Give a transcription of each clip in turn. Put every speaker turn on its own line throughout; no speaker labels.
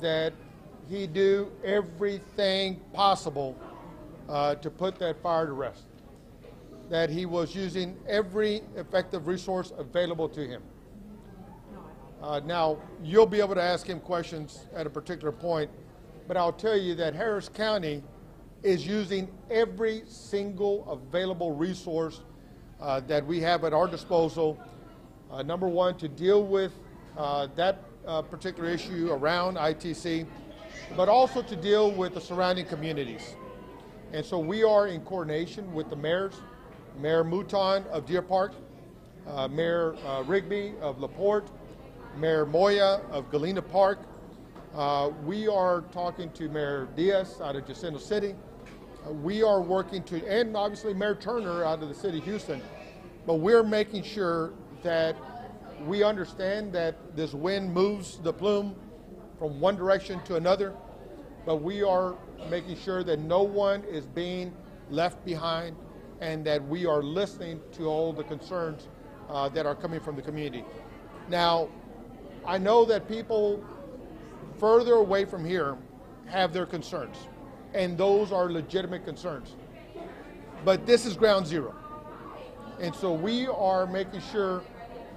that he do everything possible to put that fire to rest, that he was using every effective resource available to him. Now, you'll be able to ask him questions at a particular point, but I'll tell you that Harris County is using every single available resource that we have at our disposal, number one, to deal with that particular issue around ITC, but also to deal with the surrounding communities. And so we are in coordination with the mayors, Mayor Mouton of Deer Park, Mayor Rigby of LaPorte, Mayor Moya of Galena Park. We are talking to Mayor Diaz out of Jacinto City. We are working to, and obviously Mayor Turner out of the city of Houston, but we're making sure that we understand that this wind moves the plume from one direction to another, but we are making sure that no one is being left behind and that we are listening to all the concerns that are coming from the community. Now, I know that people further away from here have their concerns, and those are legitimate concerns. But this is ground zero. And so we are making sure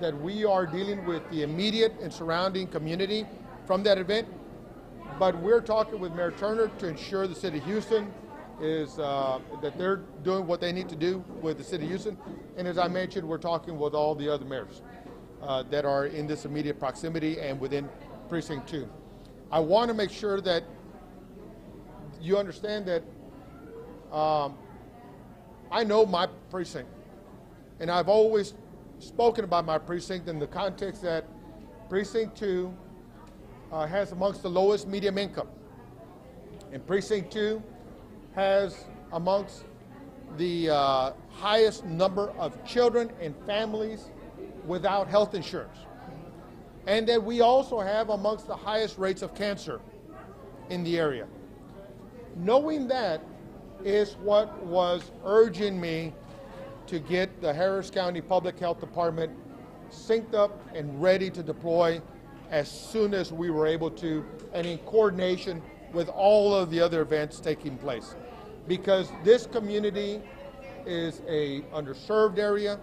that we are dealing with the immediate and surrounding community from that event. But we're talking with Mayor Turner to ensure the city of Houston is that they're doing what they need to do with the city of Houston. And as I mentioned, we're talking with all the other mayors that are in this immediate proximity and within Precinct 2. I want to make sure that you understand that I know my precinct, and I've always spoken about my precinct in the context that Precinct 2 has amongst the lowest medium income, and Precinct 2 has amongst the highest number of children and families without health insurance, and that we also have amongst the highest rates of cancer in the area. Knowing that is what was urging me to get the Harris County Public Health Department synced up and ready to deploy as soon as we were able to, and in coordination with all of the other events taking place. Because this community is a underserved area.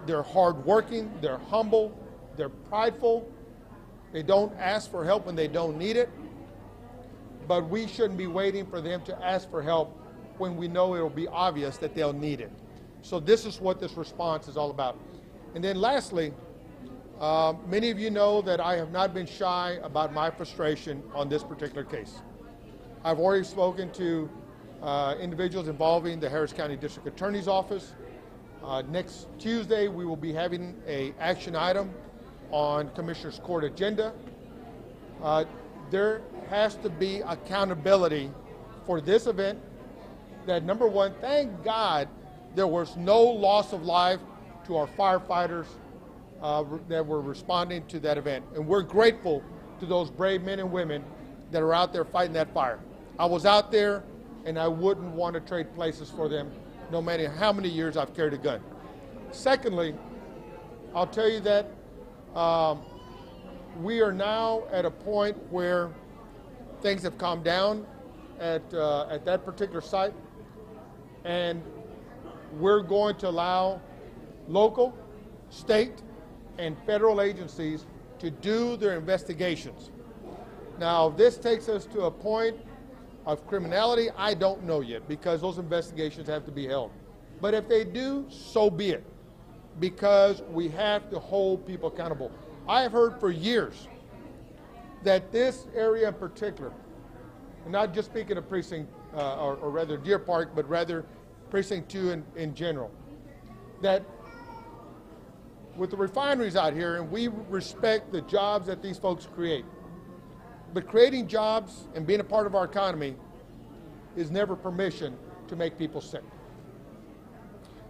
They're hardworking, they're humble, they're prideful. They don't ask for help when they don't need it. But we shouldn't be waiting for them to ask for help when we know it'll be obvious that they'll need it. So this is what this response is all about. And then lastly, many of you know that I have not been shy about my frustration on this particular case. I've already spoken to individuals involving the Harris County District Attorney's Office. Next Tuesday, we will be having an action item on Commissioner's Court agenda. There has to be accountability for this event. That number one, thank God there was no loss of life to our firefighters that were responding to that event. And we're grateful to those brave men and women that are out there fighting that fire. I was out there, and I wouldn't want to trade places for them, no matter how many years I've carried a gun. Secondly, I'll tell you that we are now at a point where things have calmed down at that particular site, and we're going to allow local, state, and federal agencies to do their investigations. Now, this takes us to a point of criminality. I don't know yet, because those investigations have to be held. But if they do, so be it, because we have to hold people accountable. I have heard for years that this area in particular, and not just speaking of Precinct, or rather Deer Park, but rather Precinct 2 in general, that with the refineries out here, and we respect the jobs that these folks create, but creating jobs and being a part of our economy is never permission to make people sick.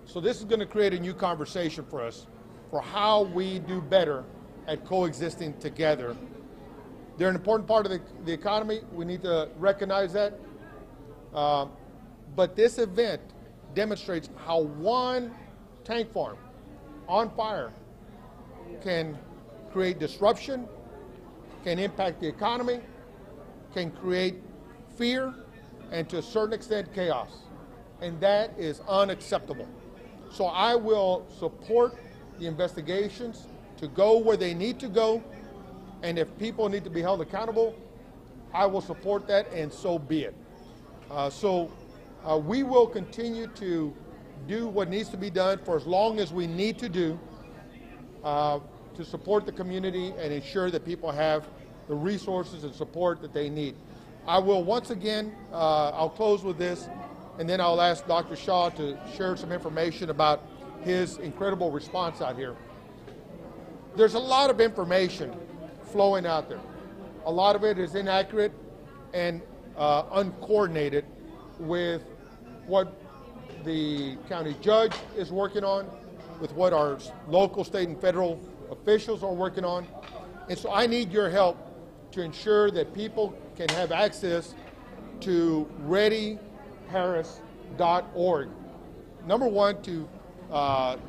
So this is going to create a new conversation for us for how we do better at coexisting together. They're an important part of the economy. We need to recognize that. But this event demonstrates how one tank farm on fire can create disruption, can impact the economy, can create fear and to a certain extent chaos. And that is unacceptable. So I will support the investigations to go where they need to go. And if people need to be held accountable, I will support that, and so be it. We will continue to do what needs to be done for as long as we need to do to support the community and ensure that people have the resources and support that they need. I will once again, I'll close with this, and then I'll ask Dr. Shaw to share some information about his incredible response out here. There's a lot of information flowing out there. A lot of it is inaccurate and uncoordinated with what the county judge is working on, with what our local, state, and federal officials are working on. And so I need your help to ensure that people can have access to readyharris.org. Number one, to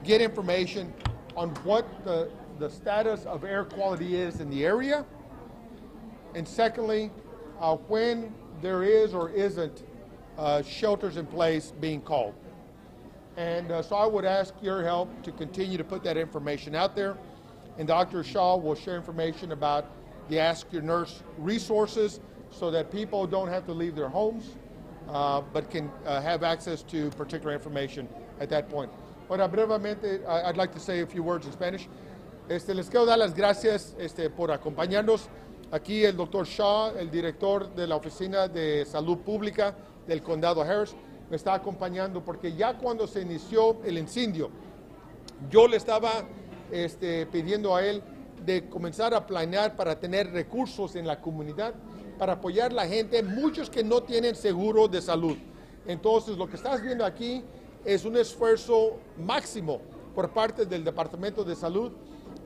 get information on what the status of air quality is in the area. And secondly, when there is or isn't shelters in place being called. And so I would ask your help to continue to put that information out there. And Dr. Shaw will share information about the Ask Your Nurse resources so that people don't have to leave their homes, but can have access to particular information at that point. Ahora, brevemente, I'd like to say a few words in Spanish. Les quiero dar las gracias por acompañarnos. Aquí el Dr. Shaw, el director de la Oficina de Salud Pública del Condado Harris, me está acompañando porque ya cuando se inició el incendio, yo le estaba pidiendo a él de comenzar a planear para tener recursos en la comunidad, para apoyar a la gente, muchos que no tienen seguro de salud. Entonces, lo que estás viendo aquí es un esfuerzo máximo por parte del Departamento de Salud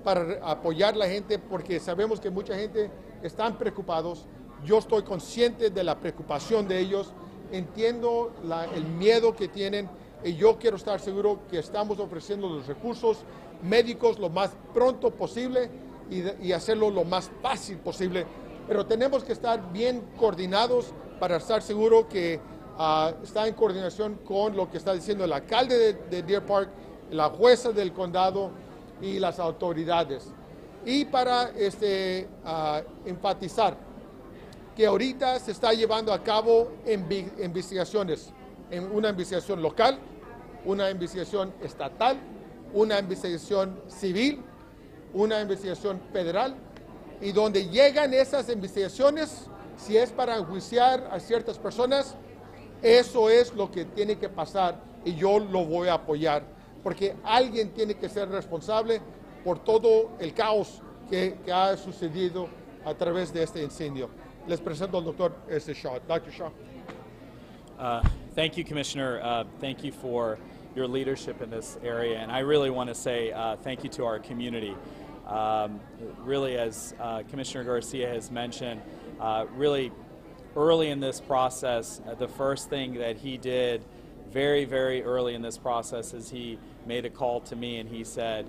para apoyar a la gente, porque sabemos que mucha gente están preocupados. Yo estoy consciente de la preocupación de ellos, entiendo el miedo que tienen, y yo quiero estar seguro que estamos ofreciendo los recursos médicos lo más pronto posible y hacerlo lo más fácil posible. Pero tenemos que estar bien coordinados para estar seguros que está en coordinación con lo que está diciendo el alcalde de Deer Park, la jueza del condado y las autoridades. Y para enfatizar que ahorita se está llevando a cabo investigaciones, una investigación local, una investigación estatal, una investigación civil, una investigación federal, y donde llegan esas investigaciones, si es para enjuiciar a ciertas personas, eso es lo que tiene que pasar y yo lo voy a apoyar, porque alguien tiene que ser responsable por todo el caos que ha sucedido a través de este incendio. Les presento al doctor Shaw. Dr. Shaw.
Thank you, Commissioner. Thank you for your leadership in this area, and I really want to say thank you to our community. Really, as Commissioner Garcia has mentioned, really early in this process, the first thing that he did very, very early in this process is he made a call to me and he said,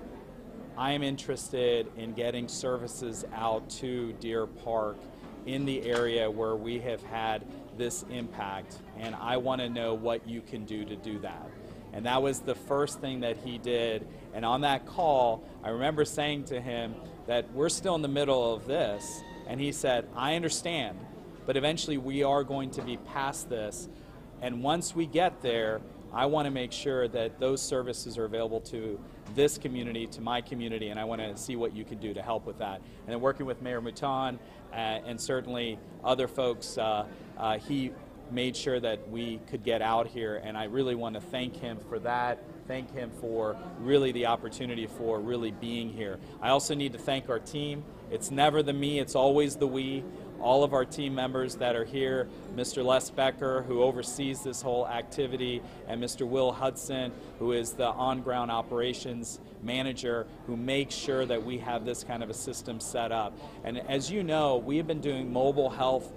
I am interested in getting services out to Deer Park in the area where we have had this impact, and I want to know what you can do to do that. And that was the first thing that he did. And on that call, I remember saying to him that we're still in the middle of this. And he said, I understand, but eventually we are going to be past this. And once we get there, I want to make sure that those services are available to this community, to my community, and I want to see what you can do to help with that. And then working with Mayor Mouton and certainly other folks, he made sure that we could get out here, and I really want to thank him for that, thank him for really the opportunity for really being here. I also need to thank our team. It's never the me, it's always the we. All of our team members that are here, Mr. Les Becker, who oversees this whole activity, and Mr. Will Hudson, who is the on-ground operations manager, who makes sure that we have this kind of a system set up. And as you know, we have been doing mobile health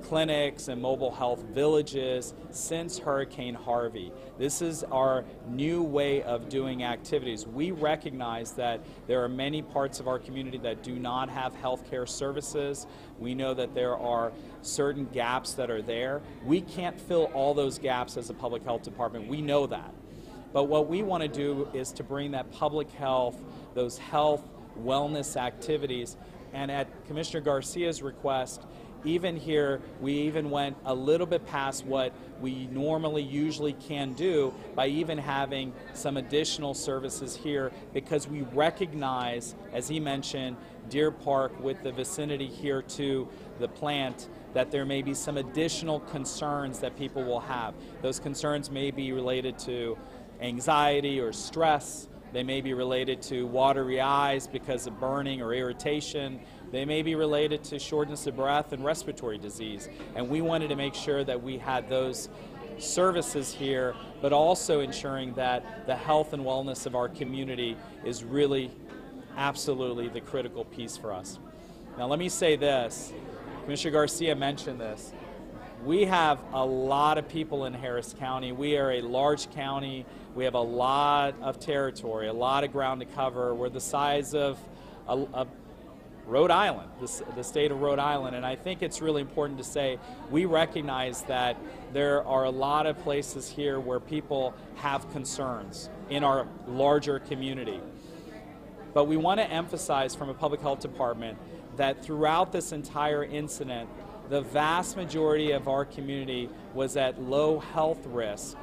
clinics and mobile health villages since Hurricane Harvey. This is our new way of doing activities. We recognize that there are many parts of our community that do not have healthcare services. We know that there are certain gaps that are there. We can't fill all those gaps as a public health department. We know that. But what we want to do is to bring that public health, those health, wellness activities, and at Commissioner Garcia's request, even here, we even went a little bit past what we normally usually can do by even having some additional services here, because we recognize, as he mentioned, Deer Park with the vicinity here to the plant, that there may be some additional concerns that people will have. Those concerns may be related to anxiety or stress. They may be related to watery eyes because of burning or irritation. They may be related to shortness of breath and respiratory disease. And we wanted to make sure that we had those services here, but also ensuring that the health and wellness of our community is really absolutely the critical piece for us. Now let me say this, Commissioner Garcia mentioned this. We have a lot of people in Harris County. We are a large county. We have a lot of territory, a lot of ground to cover. We're the size of Rhode Island, the state of Rhode Island, and I think it's really important to say we recognize that there are a lot of places here where people have concerns in our larger community. But we want to emphasize from a public health department that throughout this entire incident, the vast majority of our community was at low health risk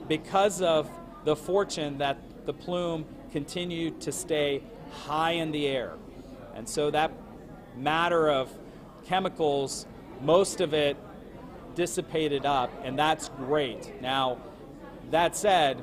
because of the fortune that the plume continued to stay high in the air. And so that matter of chemicals, most of it dissipated up, and that's great. Now, that said,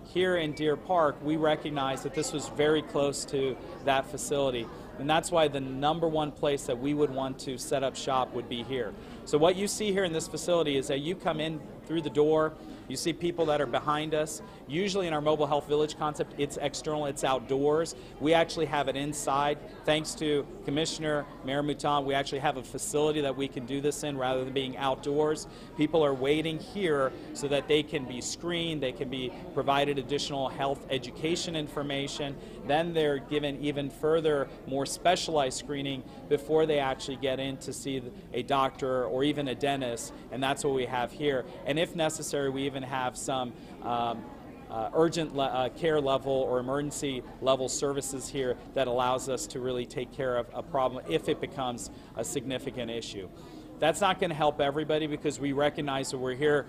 here in Deer Park, we recognize that this was very close to that facility. And that's why the #1 place that we would want to set up shop would be here. So what you see here in this facility is that you come in through the door, you see people that are behind us. Usually in our mobile health village concept, it's external, it's outdoors. We actually have it inside. Thanks to Commissioner Mayor Mouton, we actually have a facility that we can do this in rather than being outdoors. People are waiting here so that they can be screened, they can be provided additional health education information. Then they're given even further, more specialized screening before they actually get in to see a doctor or even a dentist, and that's what we have here. And if necessary, we even have some urgent care level or emergency level services here that allows us to really take care of a problem if it becomes a significant issue. That's not going to help everybody because we recognize that we were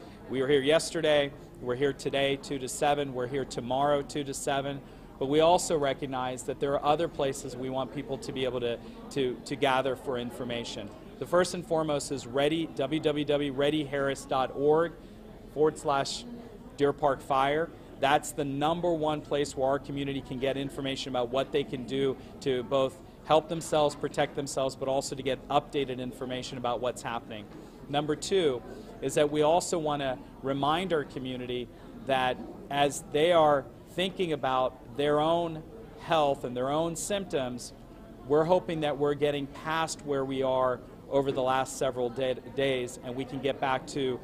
here yesterday, we're here today 2 to 7, we're here tomorrow 2 to 7, but we also recognize that there are other places we want people to be able to gather for information. The first and foremost is www.readyharris.org/Deer Park Fire. That's the #1 place where our community can get information about what they can do to both help themselves, protect themselves, but also to get updated information about what's happening. #2 is that we also want to remind our community that as they are thinking about their own health and their own symptoms, we're hoping that we're getting past where we are over the last several days, and we can get back to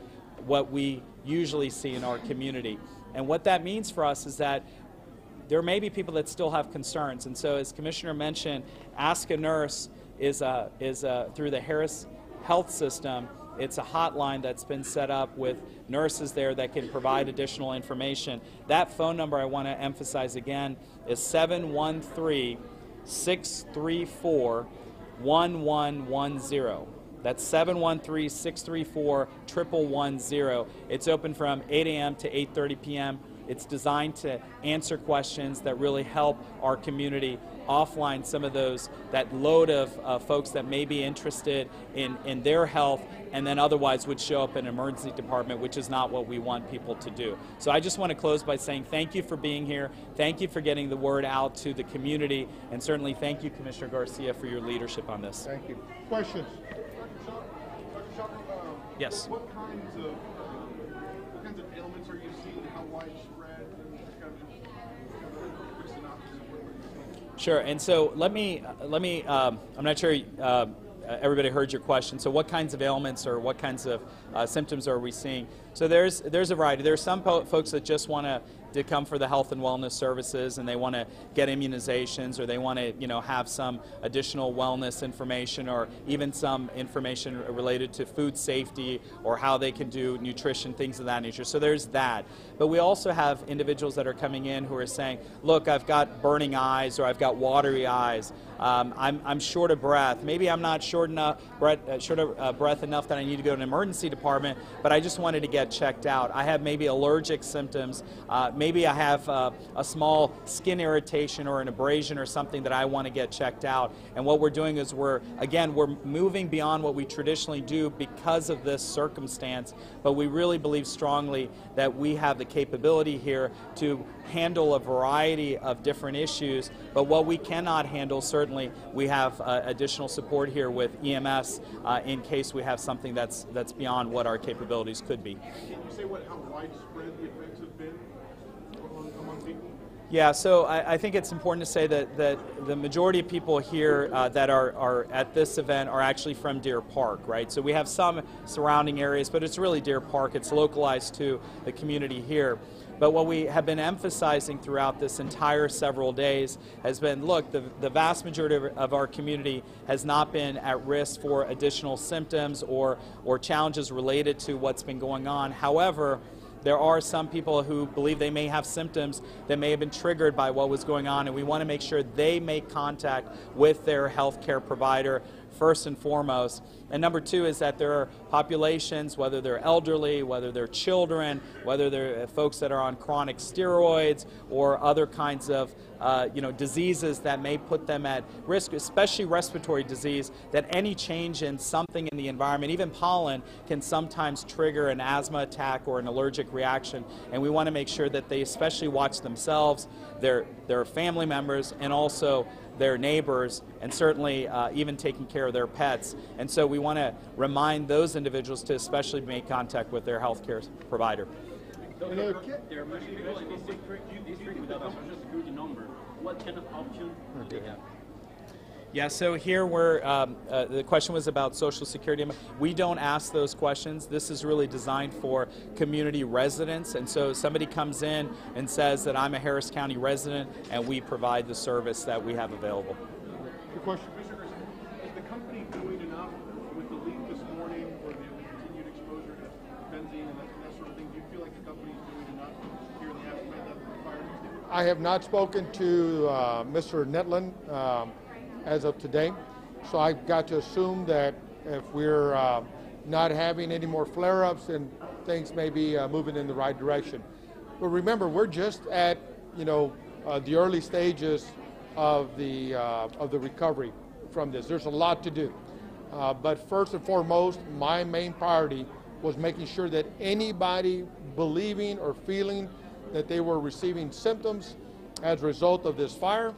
what we usually see in our community. And what that means for us is that there may be people that still have concerns. And so, as Commissioner mentioned, Ask a Nurse is through the Harris Health System. It's a hotline that's been set up with nurses there that can provide additional information. That phone number I want to emphasize again is 713-634-1110. That's 713-634-1110. It's open from 8 a.m. to 8:30 p.m. It's designed to answer questions that really help our community offline some of that load of folks that may be interested in their health and then otherwise would show up in an emergency department, which is not what we want people to do. So I just want to close by saying thank you for being here. Thank you for getting the word out to the community, and certainly thank you, Commissioner Garcia, for your leadership on this.
Thank you. Questions?
Yes.
What kinds of ailments are you seeing? How widespread? And just kind of quick synopsis of what you're seeing.
Sure. And so let me. I'm not sure. everybody heard your question. So what kinds of ailments or what kinds of symptoms are we seeing? So there's a variety. There's some folks that just want to come for the health and wellness services, and they want to get immunizations, or they want to have some additional wellness information, or even some information related to food safety or how they can do nutrition, things of that nature. So there's that. But we also have individuals that are coming in who are saying, look, I've got burning eyes, or I've got watery eyes. I'm short of breath. Maybe I'm not short of breath enough that I need to go to an emergency department, but I just wanted to get checked out. I have maybe allergic symptoms. Maybe I have a small skin irritation or an abrasion or something that I want to get checked out. And what we're doing is we're moving beyond what we traditionally do because of this circumstance, but we really believe strongly that we have the capability here to handle a variety of different issues, but what we cannot handle, certainly we have additional support here with EMS in case we have something that's beyond what our capabilities could be.
Can you say how widespread the effects have been among people?
Yeah, so I think it's important to say that the majority of people here that are at this event are actually from Deer Park, right? So we have some surrounding areas, but it's really Deer Park. It's localized to the community here. But what we have been emphasizing throughout this entire several days has been, look, the vast majority of our community has not been at risk for additional symptoms or challenges related to what's been going on. However, there are some people who believe they may have symptoms that may have been triggered by what was going on, and we want to make sure they make contact with their healthcare provider first and foremost. And number two is that there are populations, whether they're elderly, whether they're children, whether they're folks that are on chronic steroids or other kinds of diseases that may put them at risk, especially respiratory disease, that any change in something in the environment, even pollen, can sometimes trigger an asthma attack or an allergic reaction. And we want to make sure that they especially watch themselves, their family members, and also their neighbors, and certainly even taking care of their pets. And so we want to remind those individuals to especially make contact with their healthcare provider.
There are many people in this district without a social security number. What kind of option do they have?
Yeah, so here the question was about Social Security. We don't ask those questions. This is really designed for community residents, and so somebody comes in and says that I'm a Harris County resident, and we provide the service that we have available.
Good question. Is the company doing enough with the leak this morning or the continued exposure to benzene and that sort of thing? Do you feel like the company is doing enough here in the aftermath of the fire?
I have not spoken to Mr. Netland as of today, so I've got to assume that if we're not having any more flare-ups, then things may be moving in the right direction. But remember, we're just at the early stages of the recovery from this. There's a lot to do, but first and foremost, my main priority was making sure that anybody believing or feeling that they were receiving symptoms as a result of this fire,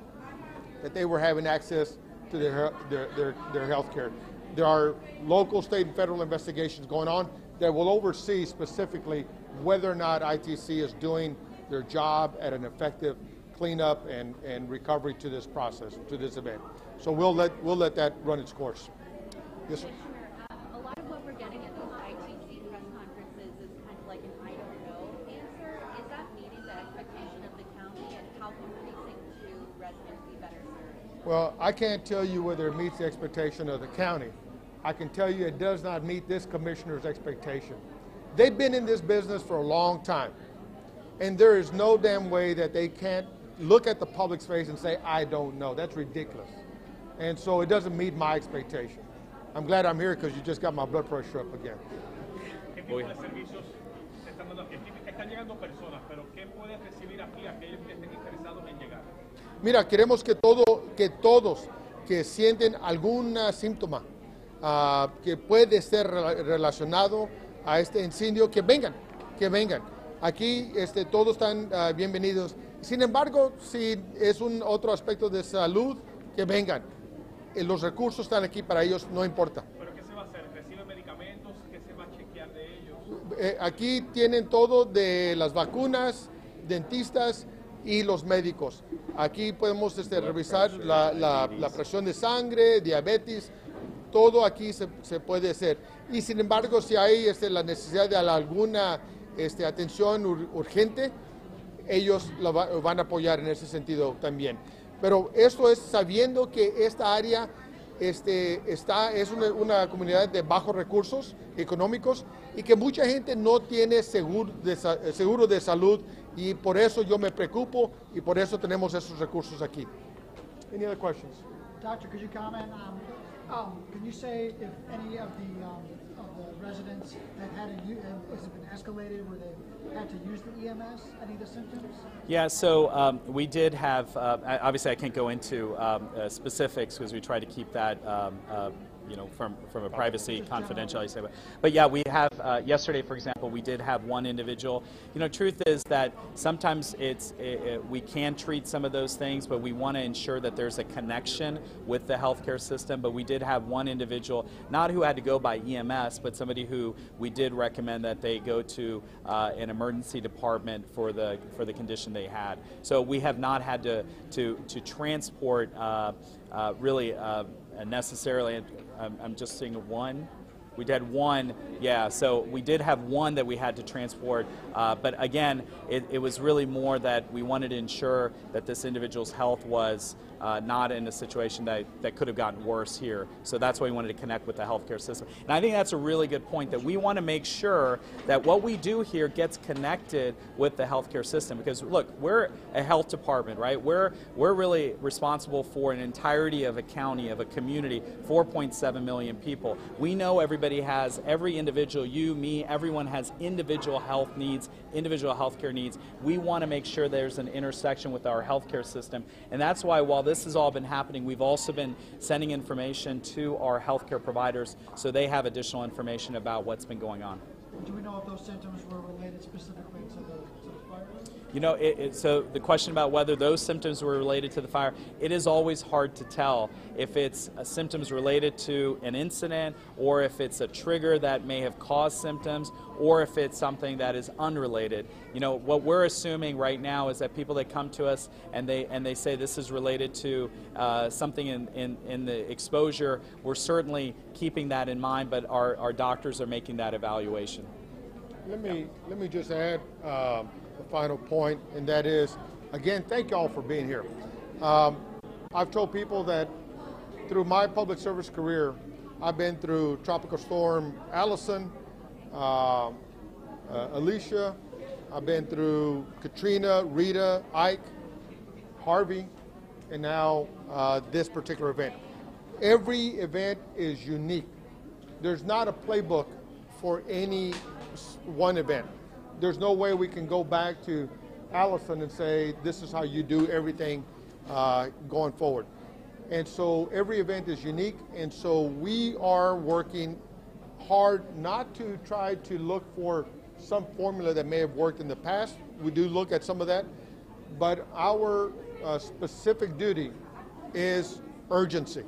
that they were having access to their health care. There are local, state, and federal investigations going on that will oversee specifically whether or not ITC is doing their job at an effective cleanup and recovery to this process, to this event. So we'll let that run its course. Yes, sir.
A lot of what we're getting at those ITC press conferences is kind of like an I don't know answer. Is that meeting the expectation of the county, and how can Precinct 2 residents be better served?
Well, I can't tell you whether it meets the expectation of the county. I can tell you it does not meet this commissioner's expectation. They've been in this business for a long time, and there is no damn way that they can't look at the public's face and say, I don't know. That's ridiculous. And so it doesn't meet my expectation. I'm glad I'm here because you just got my blood pressure up again.
¿Qué tipo de servicios están dando aquí? Están llegando personas, pero ¿qué puede recibir aquí aquellos que estén interesados en llegar?
Mira, queremos que todos que sienten algún síntoma que puede ser relacionado a este incendio, que vengan. Aquí todos están bienvenidos. Sin embargo, si es otro aspecto de salud, que vengan. Los recursos están aquí para ellos, no importa.
¿Pero qué se va a hacer? ¿Reciben medicamentos? ¿Qué se va a chequear de ellos?
Aquí tienen todo de las vacunas, dentistas y los médicos. Aquí podemos revisar la presión de sangre, diabetes, todo aquí se puede hacer. Y sin embargo, si hay la necesidad de alguna atención urgente, ellos van a apoyar en ese sentido también. Pero esto es sabiendo que esta área es una comunidad de bajos recursos económicos y que mucha gente no tiene seguro de salud, y por eso yo me preocupo y por eso tenemos esos recursos aquí. Any other questions?
Doctor, could you comment on, can you say if any of the residents have had has it been escalated where they had to use the EMS, any of the symptoms?
Yeah, so we did have, obviously I can't go into specifics because we try to keep that from a privacy confidentiality standpoint. But yeah, we have, yesterday for example, we did have one individual. Truth is that sometimes we can treat some of those things, but we want to ensure that there's a connection with the healthcare system. But we did have one individual, not who had to go by EMS, but somebody who we did recommend that they go to an emergency department for the condition they had. So we have not had to transport really necessarily. I'm just seeing one. We did one, yeah, so we did have one that we had to transport, but again, it was really more that we wanted to ensure that this individual's health was not in a situation that could have gotten worse here. So that's why we wanted to connect with the healthcare system. And I think that's a really good point, that we want to make sure that what we do here gets connected with the healthcare system. Because look, we're a health department, right? We're really responsible for an entirety of a county, of a community, 4.7 million people. We know every individual, you, me, everyone has individual health needs, individual healthcare needs. We want to make sure there's an intersection with our healthcare system. And that's why while this has all been happening, we've also been sending information to our healthcare providers so they have additional information about what's been going on.
Do we know if those symptoms were related specifically to the virus?
So the question about whether those symptoms were related to the fire, it is always hard to tell if it's symptoms related to an incident, or if it's a trigger that may have caused symptoms, or if it's something that is unrelated. What we're assuming right now is that people that come to us and they say this is related to something in the exposure, we're certainly keeping that in mind, but our doctors are making that evaluation.
Let me just add a final point, and that is, again, thank y'all for being here. I've told people that through my public service career, I've been through Tropical Storm Allison, Alicia, I've been through Katrina, Rita, Ike, Harvey, and now this particular event. Every event is unique. There's not a playbook for any one event. There's no way we can go back to Allison and say, this is how you do everything going forward. And so every event is unique, and so we are working hard not to try to look for some formula that may have worked in the past. We do look at some of that, but our specific duty is urgency.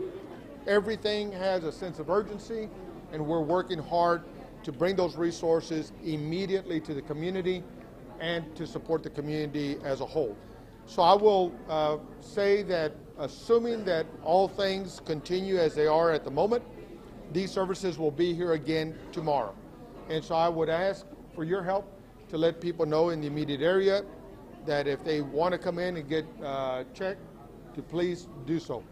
Everything has a sense of urgency, and we're working hard to bring those resources immediately to the community and to support the community as a whole. So I will say that assuming that all things continue as they are at the moment, these services will be here again tomorrow. And so I would ask for your help to let people know in the immediate area that if they want to come in and get checked, to please do so.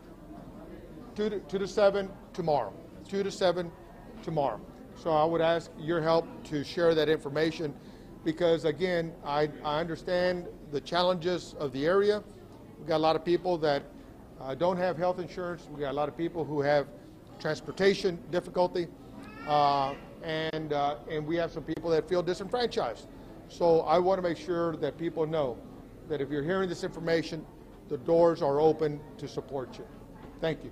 2 to 7 tomorrow. 2 to 7 tomorrow. So I would ask your help to share that information, because again, I understand the challenges of the area. We've got a lot of people that don't have health insurance. We've got a lot of people who have transportation difficulty, and we have some people that feel disenfranchised. So I want to make sure that people know that if you're hearing this information, the doors are open to support you. Thank you.